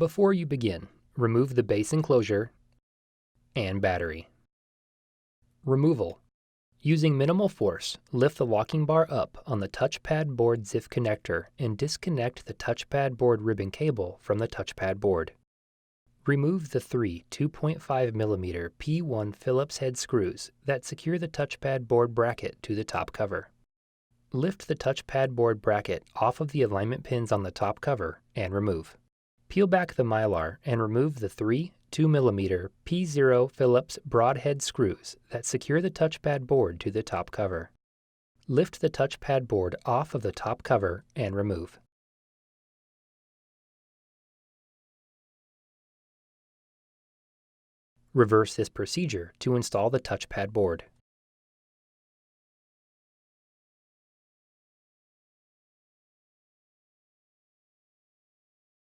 Before you begin, remove the base enclosure and battery. Removal. Using minimal force, lift the locking bar up on the touchpad board ZIF connector and disconnect the touchpad board ribbon cable from the touchpad board. Remove the three 2.5mm P1 Phillips head screws that secure the touchpad board bracket to the top cover. Lift the touchpad board bracket off of the alignment pins on the top cover and remove. Peel back the mylar and remove the three 2mm P0 Phillips broadhead screws that secure the touchpad board to the top cover. Lift the touchpad board off of the top cover and remove. Reverse this procedure to install the touchpad board.